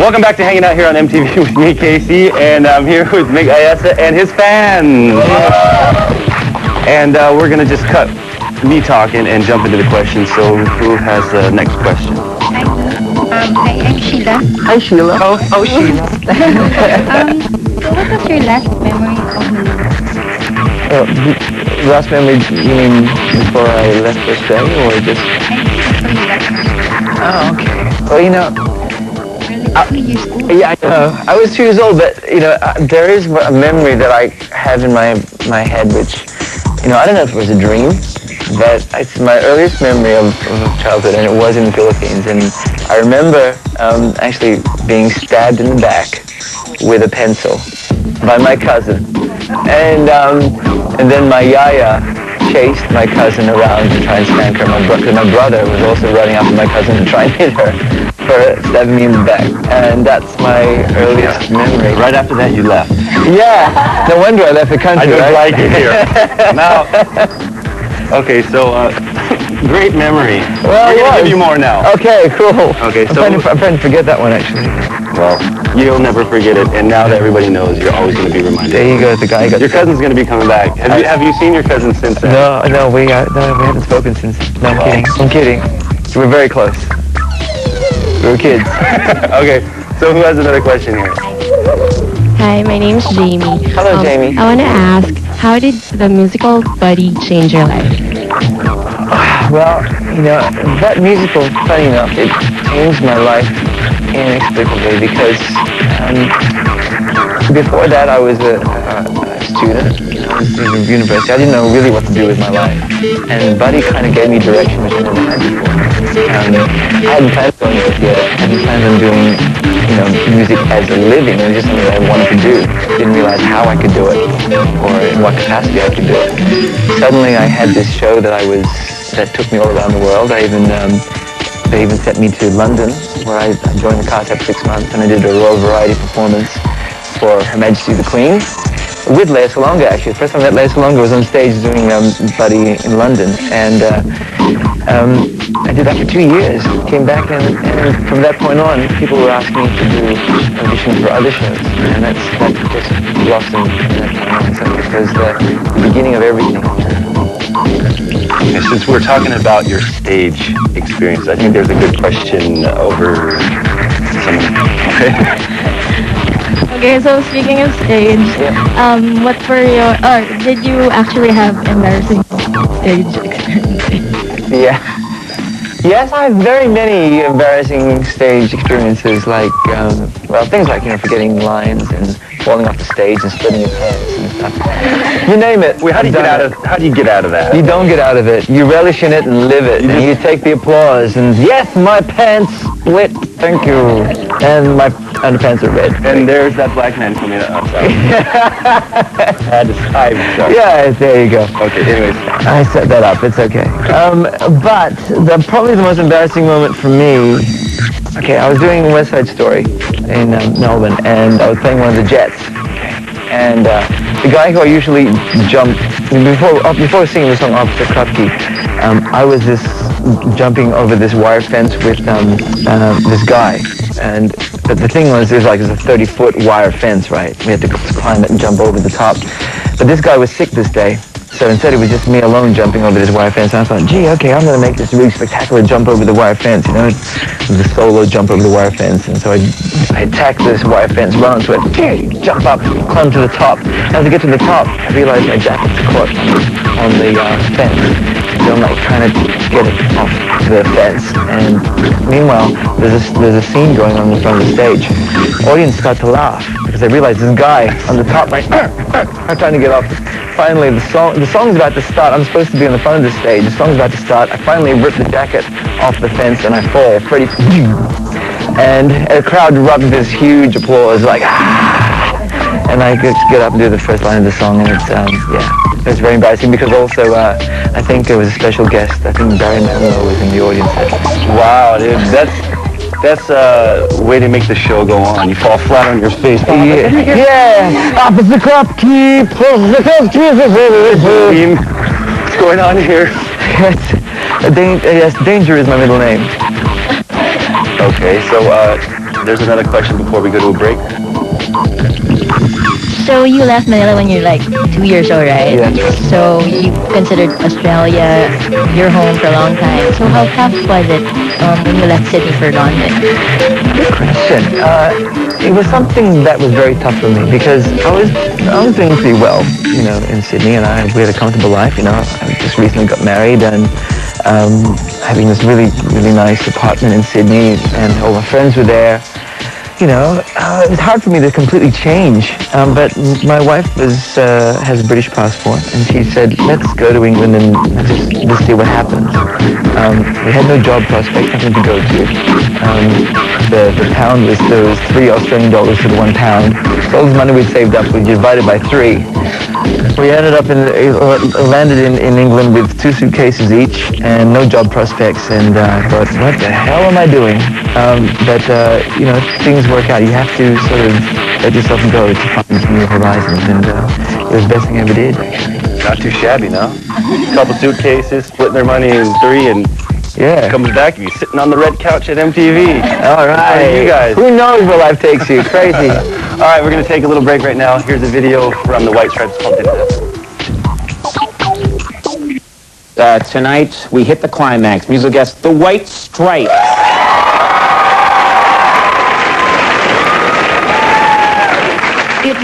Welcome back to Hanging Out here on MTV with me, Casey, and I'm here with MiG Ayesa and his fans. And we're going to just cut me talking and jump into the questions. So who has the next question? Hi, I'm Sheila. Hi, Sheila. Oh, Sheila. So what was your last memory of MiG? Last memory, you mean before I left for Australia, or just? Before you left. Oh, okay. Well, you know, Yeah, I know. I was 2 years old, but you know, there is a memory that I have in my head, which, you know, I don't know if it was a dream, but it's my earliest memory of childhood, and it was in the Philippines. And I remember actually being stabbed in the back with a pencil by my cousin, and then my yaya chased my cousin around to try and spank her. My brother was also running after my cousin to try and hit her for stabbing me in the back, and that's my earliest memory. Right after that, you left. Yeah, no wonder I left the country. I don't right? like it here. Now, okay, so great memory. Well, we're gonna give you more now. Okay, cool. Okay, so I'm trying to forget that one actually. well, you'll never forget it, and now that everybody knows, you're always going to be reminded. There you go, the guy got. Your cousin's going to be coming back. Have you seen your cousin since then? No, we haven't spoken since. No, I'm kidding. We're very close. We were kids. Okay, so who has another question here? Hi, my name's Jamie. Hello, Jamie. I want to ask, how did the musical Buddy change your life? Well, you know, that musical, funny enough, it changed my life inexplicably because before that I was a student in university. I didn't know really what to do with my life, and Buddy kind of gave me direction which I never had before. I hadn't planned on going to theater. I hadn't planned on doing, you know, music as a living. It was just something that I wanted to do. Didn't realize how I could do it or in what capacity I could do it. Suddenly I had this show that took me all around the world. They even sent me to London, where I joined the cast after 6 months, and I did a Royal Variety performance for Her Majesty the Queen with Lea Salonga. Actually, the first time I met Lea Salonga was on stage doing Buddy in London, and I did that for 2 years. Came back, and from that point on, people were asking me to do auditions for other shows, and that just blossomed from that point on. So it was the beginning of everything. Okay, since we're talking about your stage experience, I think there's a good question over someone. Okay, so speaking of stage, what were your, or did you actually have embarrassing stage experiences? Yeah. Yes, I have very many embarrassing stage experiences, like, well, things like, you know, forgetting lines and falling off the stage and splitting your pants and stuff. You name it. Wait, how do you get out of that? You don't get out of it. You relish in it and live it. And you take the applause and, yes, my pants split. Thank you. And my underpants are red. And there's that black man coming up. I'm sorry. Yeah, there you go. Okay, anyways. I set that up. It's okay. But probably the most embarrassing moment for me, okay, I was doing West Side Story in Melbourne, and I was playing one of the jets. And the guy who I usually jump, before singing the song Officer Krupke, I was jumping over this wire fence with this guy. But the thing was, it was a 30-foot wire fence, right? We had to climb it and jump over the top. But this guy was sick this day. So instead it was just me alone jumping over this wire fence. And I thought, gee, okay, I'm going to make this really spectacular jump over the wire fence, you know, the solo jump over the wire fence. And so I attacked this wire fence, run onto it, jump up, climb to the top. As I get to the top, I realized my jacket's caught on the fence. So I'm trying to get it off the fence. And meanwhile, there's a scene going on in front of the stage. Audience start to laugh because they realize this guy on the top, I'm trying to get off. Finally, the song's about to start. I'm supposed to be on the front of the stage. The song's about to start. I finally rip the jacket off the fence and I fall. And the crowd erupted this huge applause, like, ah! And I get up and do the first line of the song, and it was very embarrassing because also I think there was a special guest. I think Barry Manilow was in the audience. Wow, dude, that's a way to make the show go on. You fall flat on your face. Yeah. Officer Krupke, What's going on here? Yes, Danger is my middle name. Okay, so There's another question before we go to a break. So you left Manila when you're like 2 years old, right? Yeah. So you considered Australia your home for a long time. So how tough was it when you left Sydney for London? Good question. It was something that was very tough for me because I was doing pretty well, you know, in Sydney, and we had a comfortable life. You know, I just recently got married and having this really nice apartment in Sydney, and all my friends were there. You know, it was hard for me to completely change. But my wife has a British passport, and she said, let's go to England and just see what happens. We had no job prospect, nothing to go to. The pound there was $3 Australian for the £1. So all the money we'd saved up, we divided by 3. We ended up landed in England with 2 suitcases each and no job prospects, and I thought, what the hell am I doing? But you know, things work out. You have to sort of let yourself go to find new horizons, and it was the best thing I ever did. Not too shabby, no? Couple suitcases, splitting their money in 3, and Yeah. comes back and you're sitting on the red couch at MTV. All right. You guys. Who knows where life takes you? Crazy. All right, we're going to take a little break right now. Here's a video from the White Stripes called Didn't Happen. Tonight, we hit the climax. Musical guest, the White Stripes. It